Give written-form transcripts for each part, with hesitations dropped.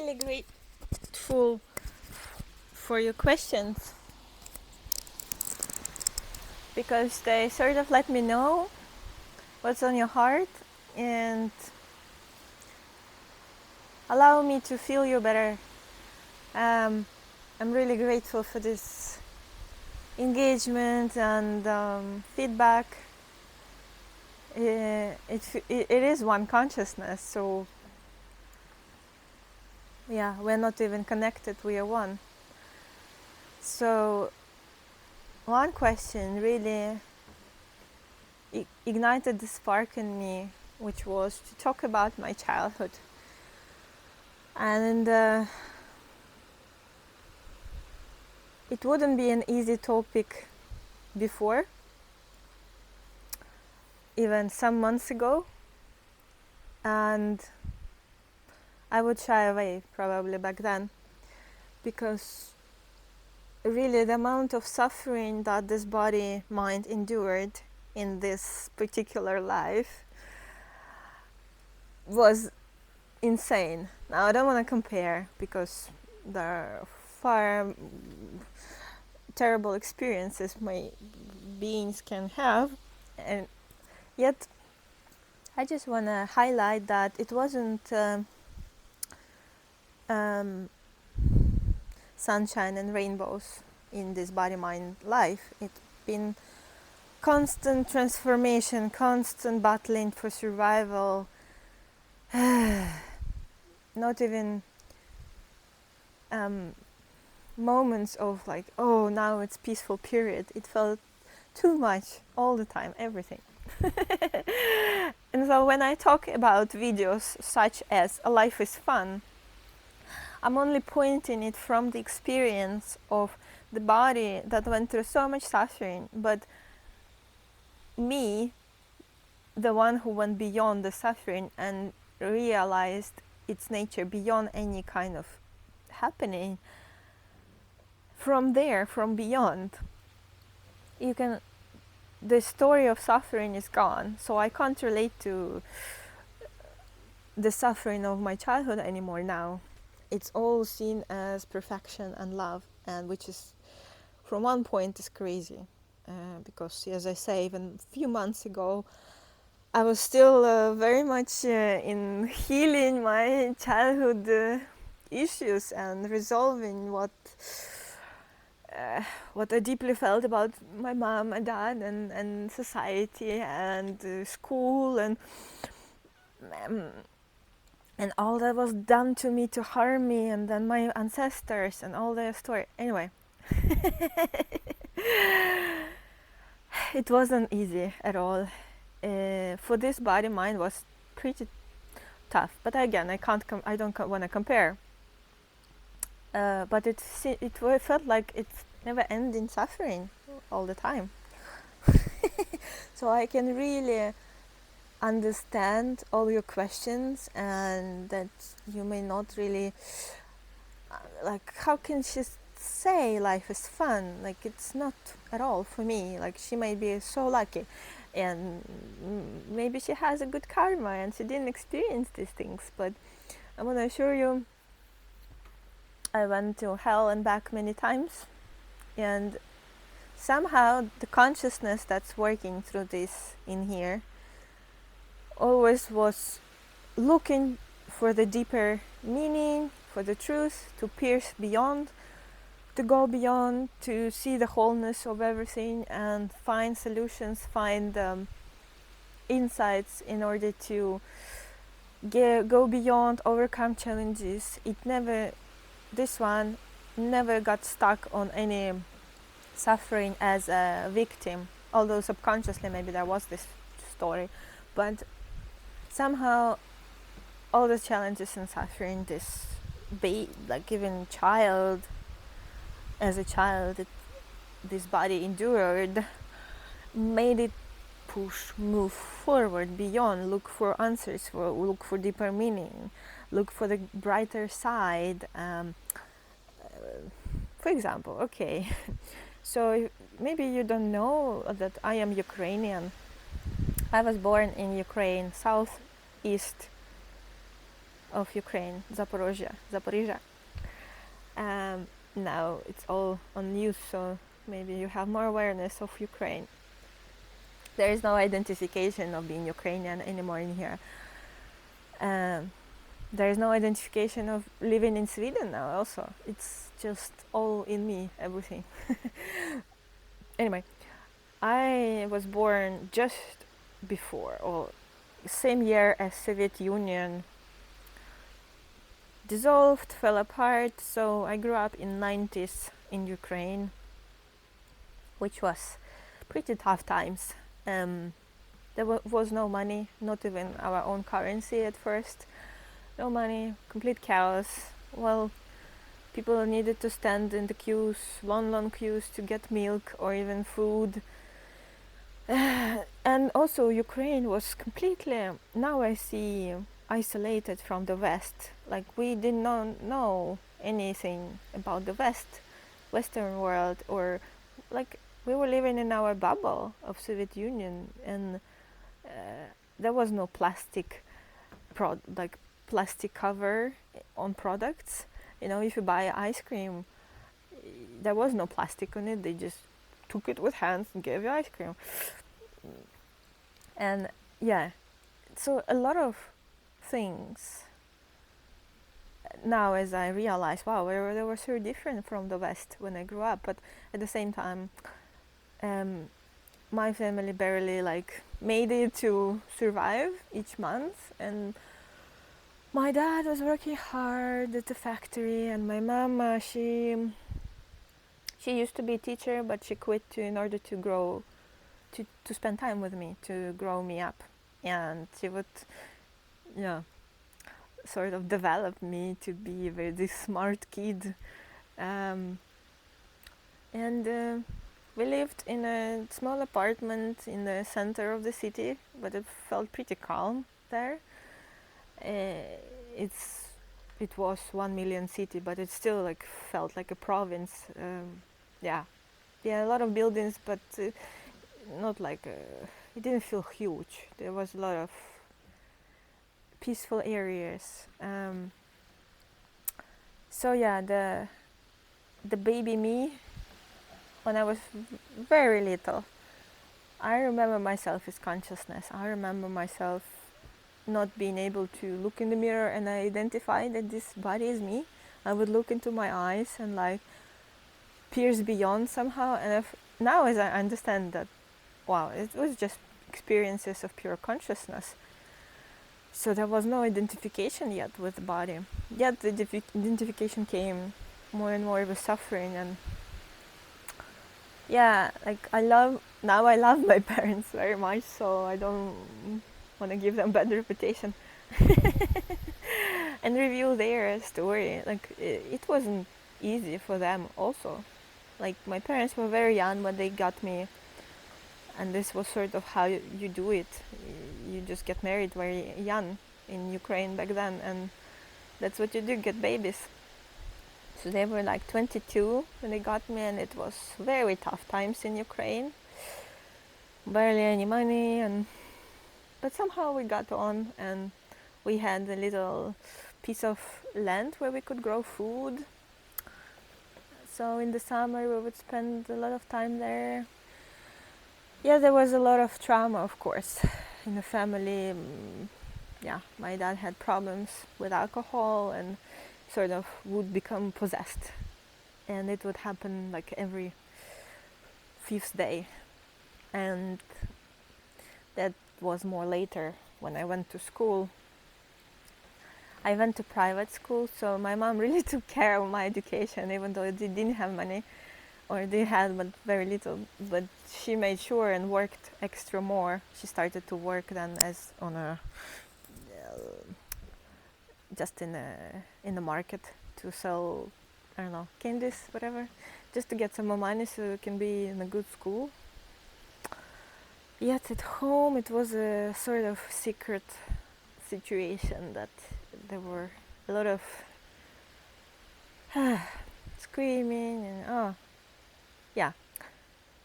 really grateful for your questions because they sort of let me know what's on your heart and allow me to feel you better. I'm really grateful for this engagement and feedback. It is one consciousness, so yeah, we're not even connected, we are one. So one question really ignited the spark in me, which was to talk about my childhood. And it wouldn't be an easy topic before, even some months ago, and I would shy away probably back then, because really the amount of suffering that this body mind endured in this particular life was insane. Now I don't want to compare because there are far terrible experiences my beings can have, and yet I just want to highlight that it wasn't um, sunshine and rainbows in this body-mind life. It's been constant transformation, constant battling for survival. Not even moments of like, oh, now it's peaceful period. It felt too much all the time, everything. And so when I talk about videos such as A Life is Fun, I'm only pointing it from the experience of the body that went through so much suffering, but me, the one who went beyond the suffering and realized its nature beyond any kind of happening. From there, from beyond, the story of suffering is gone, so I can't relate to the suffering of my childhood anymore now. It's all seen as perfection and love, and which is, from one point, is crazy. Because, as I say, even a few months ago, I was still very much in healing my childhood issues and resolving what I deeply felt about my mom and dad and society and school um, and all that was done to me to harm me, and then my ancestors and all their story. Anyway, it wasn't easy at all. For this body, mind was pretty tough. But again, I don't want to compare. But it felt like it's never-ending suffering all the time. So I can really understand all your questions, and that you may not really like, how can she say life is fun? Like, it's not at all for me. Like, she might be so lucky, and maybe she has a good karma and she didn't experience these things, but I want to assure you, I went to hell and back many times, and somehow the consciousness that's working through this in here always was looking for the deeper meaning, for the truth, to pierce beyond, to go beyond, to see the wholeness of everything and find solutions, find insights in order to go beyond, overcome challenges. This one never got stuck on any suffering as a victim, although subconsciously maybe there was this story, but somehow all the challenges and suffering like even as a child, this body endured, made it move forward beyond, look for answers, look for deeper meaning, look for the brighter side. For example, okay, so maybe you don't know that I am Ukrainian. I was born in Ukraine, southeast of Ukraine, Zaporizhia. Now it's all on news, so maybe you have more awareness of Ukraine. There is no identification of being Ukrainian anymore in here. Um, there is no identification of living in Sweden now also. It's just all in me, everything. Anyway, I was born just before, or same year as Soviet Union dissolved, fell apart, so I grew up in 90s in Ukraine, which was pretty tough times. There was no money, not even our own currency at first. No money, complete chaos. Well, people needed to stand in the queues, long queues to get milk or even food. And also Ukraine was completely, now I see, isolated from the West. Like we did not know anything about the Western world, or like we were living in our bubble of Soviet Union, and there was no plastic plastic cover on products. You know, if you buy ice cream, there was no plastic on it. They just took it with hands and gave you ice cream. And yeah, so a lot of things now, as I realize, wow, they were so different from the West when I grew up. But at the same time, my family barely like made it to survive each month, and my dad was working hard at the factory, and my mama, she used to be a teacher, but she quit in order to grow, to spend time with me, to grow me up, and she would, yeah, sort of develop me to be a very smart kid. Um, and we lived in a small apartment in the center of the city, but it felt pretty calm there. It's it was 1 million city, but it still like felt like a province. Yeah, a lot of buildings, but not like it didn't feel huge. There was a lot of peaceful areas. So yeah, the baby me, when I was very little, I remember myself as consciousness. I remember myself not being able to look in the mirror and identify that this body is me. I would look into my eyes and like pierce beyond somehow. And now, as I understand that, wow, it was just experiences of pure consciousness. So there was no identification yet with the body. Yet the identification came more and more with suffering. And yeah, like I love my parents very much, so I don't want to give them bad reputation and reveal their story. Like it wasn't easy for them also. Like my parents were very young when they got me, and this was sort of how you do it. You just get married very young in Ukraine back then, and that's what you do, get babies. So they were like 22 when they got me, and it was very tough times in Ukraine. Barely any money, but somehow we got on, and we had a little piece of land where we could grow food. So in the summer we would spend a lot of time there. Yeah, there was a lot of trauma, of course, in the family. Yeah, my dad had problems with alcohol and sort of would become possessed. And it would happen like every fifth day. And that was more later when I went to school. I went to private school, so my mom really took care of my education, even though they didn't have money, or they had but very little. But she made sure and worked extra more. She started to work then as on a just in the market to sell, I don't know, candies, whatever, just to get some more money so you can be in a good school. Yet at home it was a sort of secret situation that there were a lot of screaming and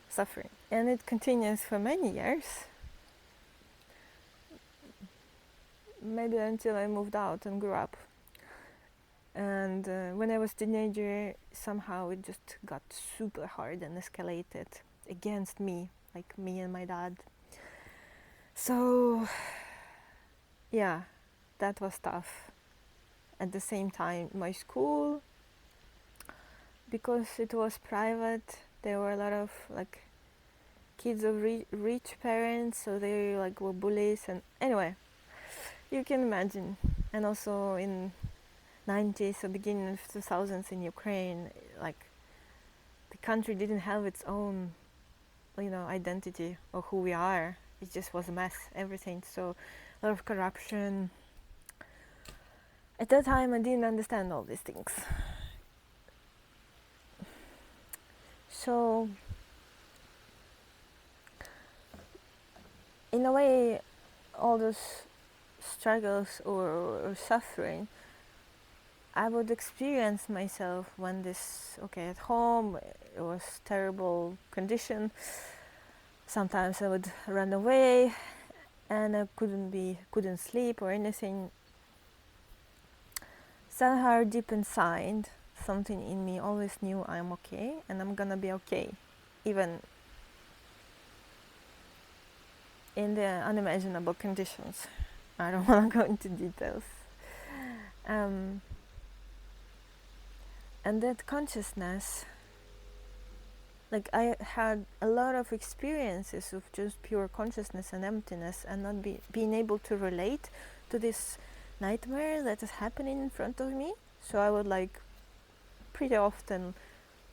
suffering. And it continues for many years. maybe until I moved out and grew up. And when I was a teenager, somehow it just got super hard and escalated against me, like me and my dad. So, yeah, that was tough. At the same time, my school, because it was private, there were a lot of like kids of rich parents, so they like were bullies, and anyway, you can imagine. And also in 90s, so beginning of 2000s in Ukraine, like the country didn't have its own, identity or who we are. It just was a mess, everything. So a lot of corruption. At that time, I didn't understand all these things. So in a way, all those struggles or suffering, I would experience myself when at home it was terrible condition. Sometimes I would run away and I couldn't sleep or anything. Somehow deep inside, something in me always knew I'm okay and I'm gonna be okay, even in the unimaginable conditions. I don't want to go into details. And that consciousness, like I had a lot of experiences of just pure consciousness and emptiness, and not being able to relate to this nightmare that is happening in front of me. So I would like pretty often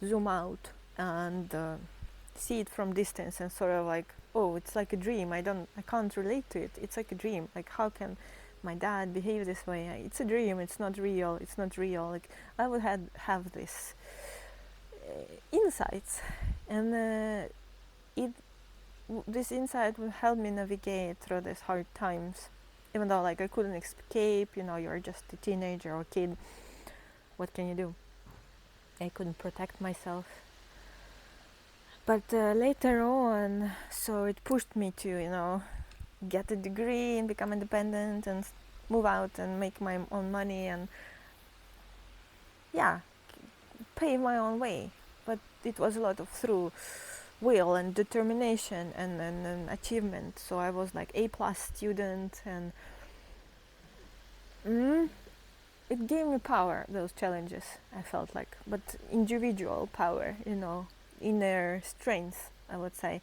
zoom out and see it from distance and sort of like, oh, it's like a dream. I can't relate to it. It's like a dream. Like, how can my dad behave this way? It's a dream. It's not real. It's not real. Like, I would have this insights, and this insight would help me navigate through these hard times. Even though like I couldn't escape, you're just a teenager or kid. What can you do? I couldn't protect myself. But later on, so it pushed me to, get a degree and become independent and move out and make my own money and, yeah, pave my own way. But it was a lot of through will and determination and achievement. So I was like A+ student, and it gave me power, those challenges, I felt like, but individual power, inner strength, I would say.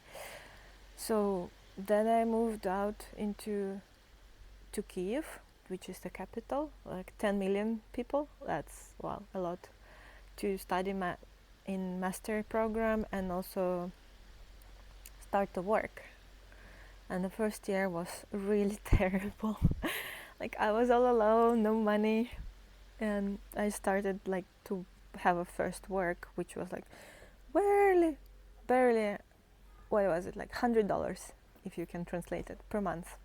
So then I moved out to Kiev, which is the capital, like 10 million people. That's, wow, a lot, to study in master program and also start to work. And the first year was really terrible. Like I was all alone, no money, and I started like to have a first work, which was like barely, what was it, like $100, if you can translate it, per month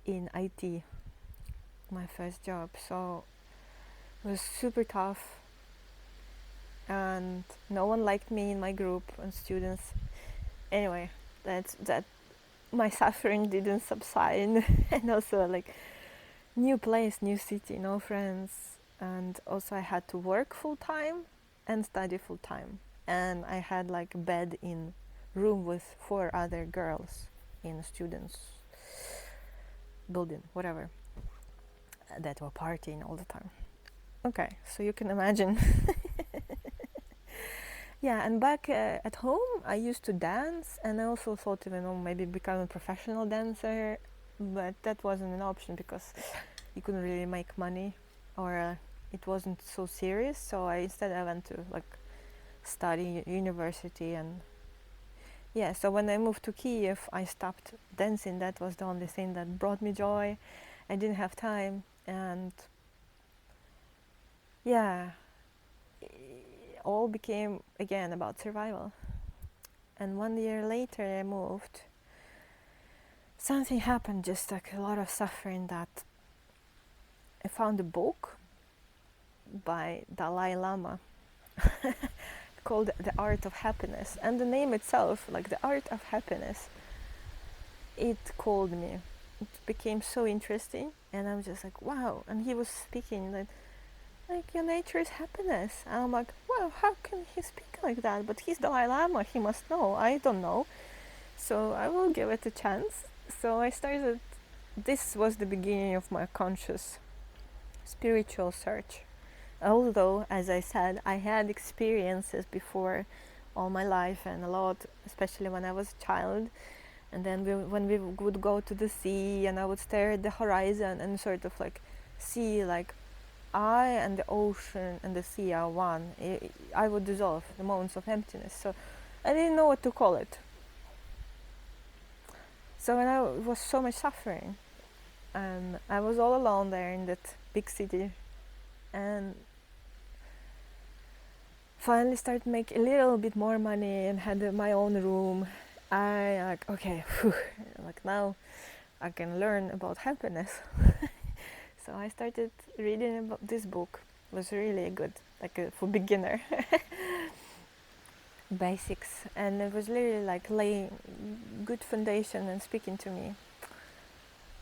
in IT, my first job. So it was super tough, and no one liked me in my group and students. Anyway, that my suffering didn't subside. And also like new place, new city, no friends, and also I had to work full time and study full time, and I had like a bed in room with 4 other girls in students building, whatever, that were partying all the time. Okay, so you can imagine. Yeah, and back at home I used to dance, and I also thought of maybe becoming a professional dancer, but that wasn't an option because you couldn't really make money, or it wasn't so serious. So instead I went to like study university, and yeah, so when I moved to Kiev I stopped dancing. That was the only thing that brought me joy. I didn't have time, and yeah, all became again about survival. And 1 year later I moved. Something happened, just like a lot of suffering, that I found a book by Dalai Lama called The Art of Happiness. And the name itself, like The Art of Happiness, it called me. it became so interesting, and I'm just like, wow. And he was speaking like your nature is happiness. And I'm like, wow, how can he speak like that? But he's Dalai Lama, he must know. I don't know. So I will give it a chance. So I started, this was the beginning of my conscious spiritual search. Although, as I said, I had experiences before all my life and a lot, especially when I was a child. And then when we would go to the sea and I would stare at the horizon and sort of like see like I and the ocean and the sea are one. I would dissolve the moments of emptiness. So I didn't know what to call it. So when I was so much suffering, and I was all alone there in that big city, and finally started making a little bit more money and had my own room. I like, okay, whew, like now I can learn about happiness. So I started reading about this book. It was really good, like for beginner basics, and it was literally like laying good foundation and speaking to me.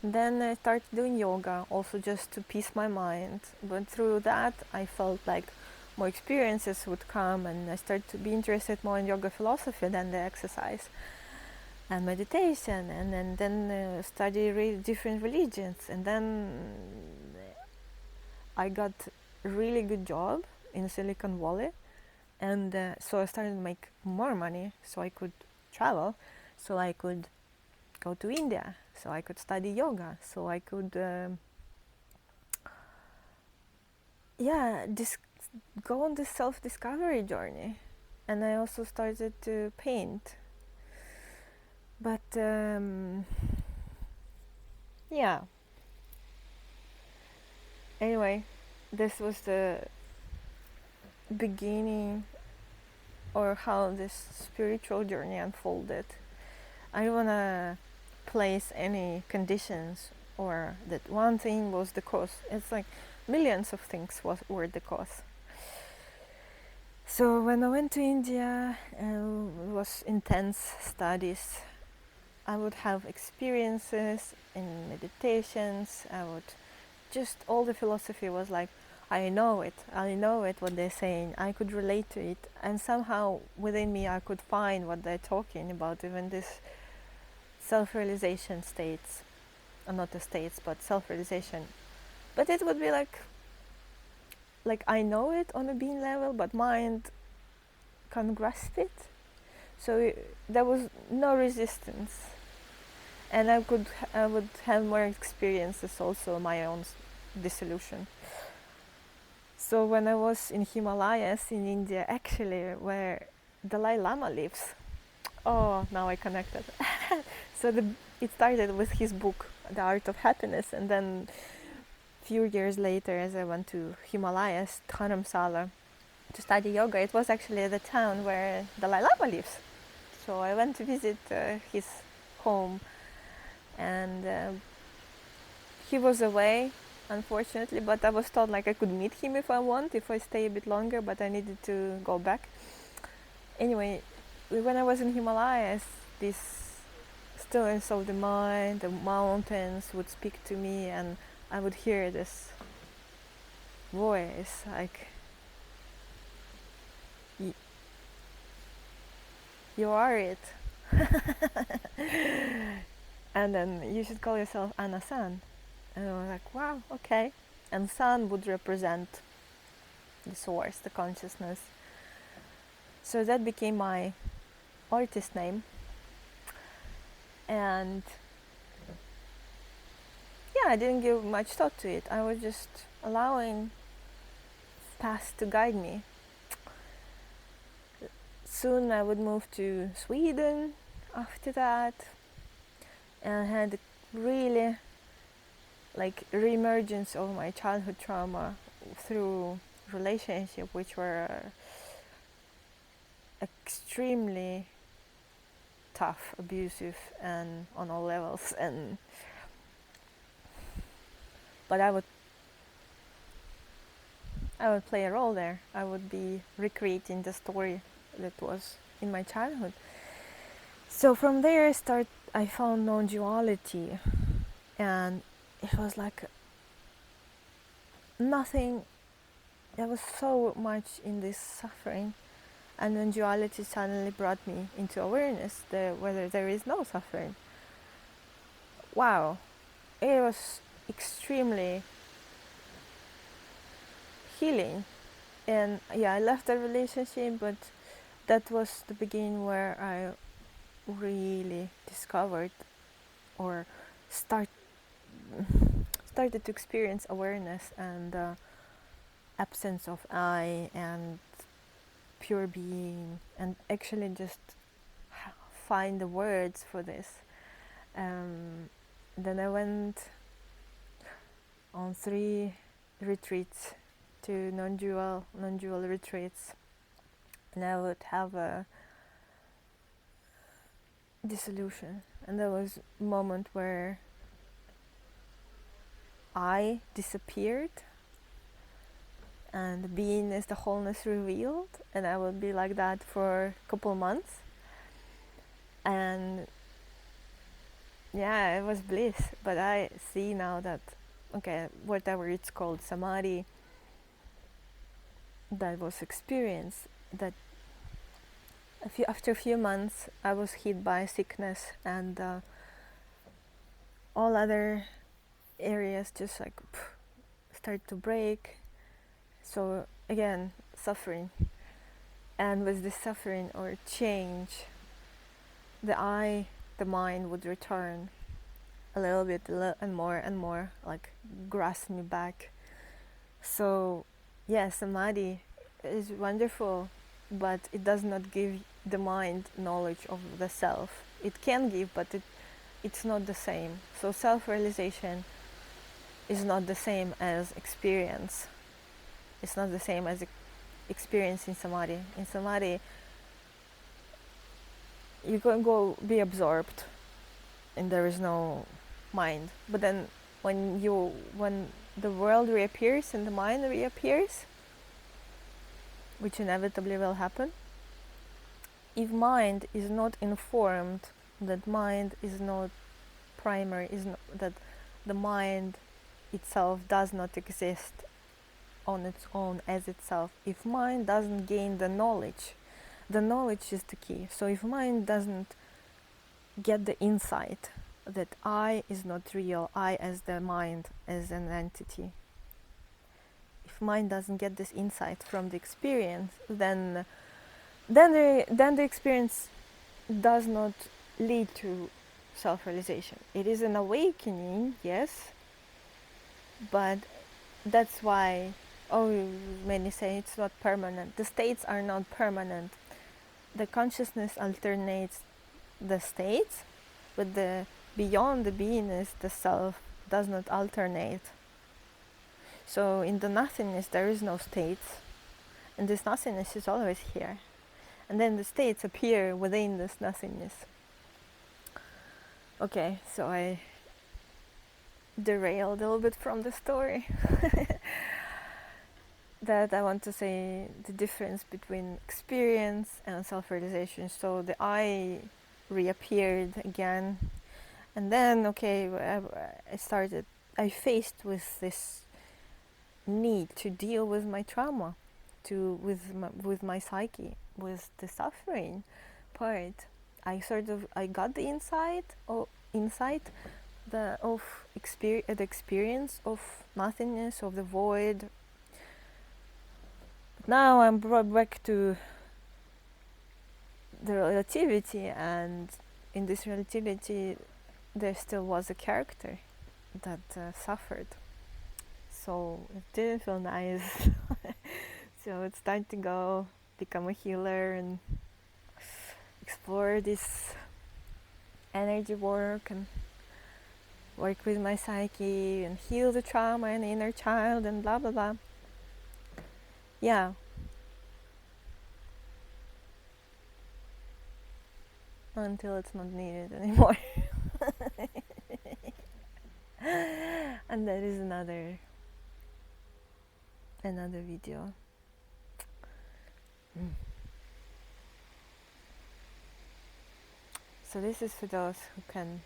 Then I started doing yoga, also just to peace my mind. But through that, I felt like more experiences would come, and I started to be interested more in yoga philosophy than the exercise and meditation, and then study different religions. And then I got a really good job in Silicon Valley, and so I started to make more money, so I could travel, so I could go to India, so I could study yoga, so I could go on this self-discovery journey. And I also started to paint, but yeah, anyway, this was the beginning, or how this spiritual journey unfolded. I don't want to place any conditions or that one thing was the cause. It's like millions of things were the cause. So when I went to India, it was intense studies. I would have experiences in meditations. I would just, all the philosophy was like, I know it, what they're saying. I could relate to it, and somehow within me I could find what they're talking about, even this self-realization states, not the states, but self-realization. But it would be like I know it on a being level, but mind can't grasp it. So there was no resistance, and I would have more experiences also my own dissolution. So when I was in Himalayas in India, actually where Dalai Lama lives, oh, now I connected. So it started with his book, The Art of Happiness, and then few years later, as I went to Himalayas, Dharamsala, to study yoga, it was actually the town where Dalai Lama lives. So I went to visit his home, and he was away, unfortunately, but I was told like I could meet him if I want, if I stay a bit longer, but I needed to go back. Anyway, when I was in Himalayas, this stillness of the mind, the mountains would speak to me, and I would hear this voice like, you are it. And then you should call yourself Anna San. And I was like, wow, okay. And San would represent the source, the consciousness. So that became my artist name. And yeah, I didn't give much thought to it. I was just allowing path to guide me. Soon I would move to Sweden after that, and I had really like re-emergence of my childhood trauma through relationship, which were extremely tough, abusive, and on all levels. And but I would play a role there. I would be recreating the story that was in my childhood. So from there I found non-duality, and it was like nothing. There was so much in this suffering, and then duality suddenly brought me into awareness whether there is no suffering. Wow, it was extremely healing. And yeah, I left the relationship, but that was the beginning where I really discovered or start, started to experience awareness and absence of I and pure being, and actually just find the words for this. Then I went on 3 retreats, to non-dual retreats, and I would have a dissolution, and there was a moment where I disappeared and the beingness, the wholeness revealed, and I would be like that for a couple months. And yeah, it was bliss. But I see now that, okay, whatever it's called, samadhi, that was experience, that after a few months I was hit by sickness, and all other areas just like start to break. So again, suffering. And with this suffering or change, the mind would return a little bit, and more, like grasp me back. So yeah, samadhi is wonderful, but it does not give the mind knowledge of the self. It can give, but it's not the same. So self-realization is not the same as experience. It's not the same as experience in samadhi. In samadhi, you can go be absorbed and there is no mind. But then when the world reappears and the mind reappears, which inevitably will happen, if mind is not informed that mind is not primary, that the mind itself does not exist on its own as itself, if mind doesn't gain the knowledge is the key. So if mind doesn't get the insight that I is not real, I as the mind, as an entity, if mind doesn't get this insight from the experience, then the experience does not lead to self-realization. It is an awakening, yes, but that's why many say it's not permanent. The states are not permanent. The consciousness alternates the states, but the beyond the beingness, the self does not alternate. So in the nothingness there is no states, and this nothingness is always here. And then the states appear within this nothingness. Okay, so I derailed a little bit from the story. That I want to say the difference between experience and self-realization. So the I reappeared again, and then I faced with this need to deal with my trauma, with my psyche, with the suffering part. I got the insight of the experience of nothingness, of the void. Now I'm brought back to the relativity, and in this relativity there still was a character that suffered. So it didn't feel nice. So it's time to go become a healer and explore this energy work and work with my psyche and heal the trauma and inner child and blah blah blah. Yeah. Until it's not needed anymore. And that is another video. So this is for those who can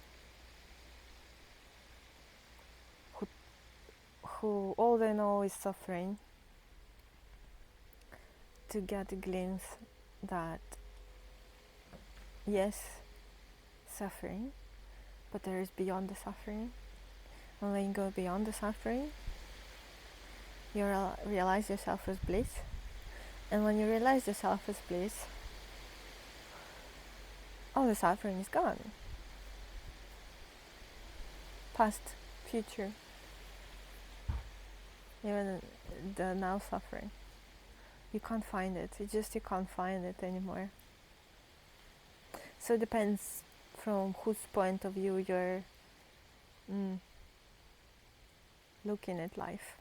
who all they know is suffering to get a glimpse that yes, suffering, but there is beyond the suffering. And when you go beyond the suffering, you realize yourself as bliss. And when you realize yourself as bliss, all the suffering is gone. Past, future, even the now suffering. You can't find it. It's just you can't find it anymore. So it depends from whose point of view you're looking at life.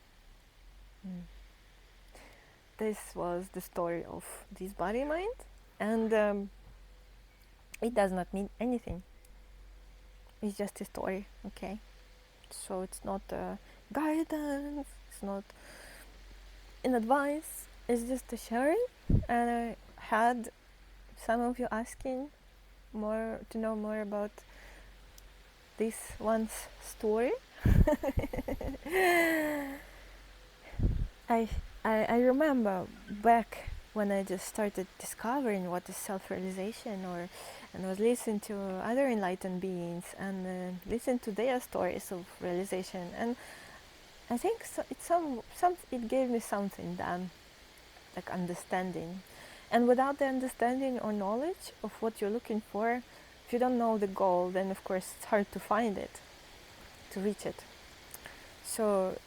This was the story of this body mind, and it does not mean anything. It's just a story, okay? So it's not guidance, it's not an advice, it's just a sharing. And I had some of you asking more to know more about this one's story. I remember back when I just started discovering what is self-realization, and was listening to other enlightened beings and listen to their stories of realization, and I think so, it gave me something then, like understanding. And without the understanding or knowledge of what you're looking for, if you don't know the goal, then of course it's hard to find it, to reach it. So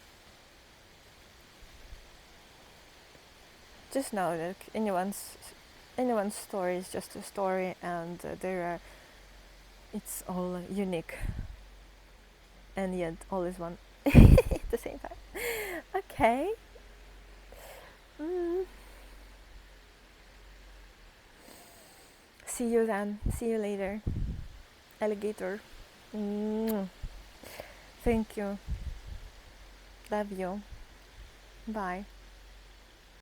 just know that anyone's story is just a story, and it's all unique, and yet all is one at the same time. Okay. See you then. See you later, alligator. Thank you. Love you. Bye.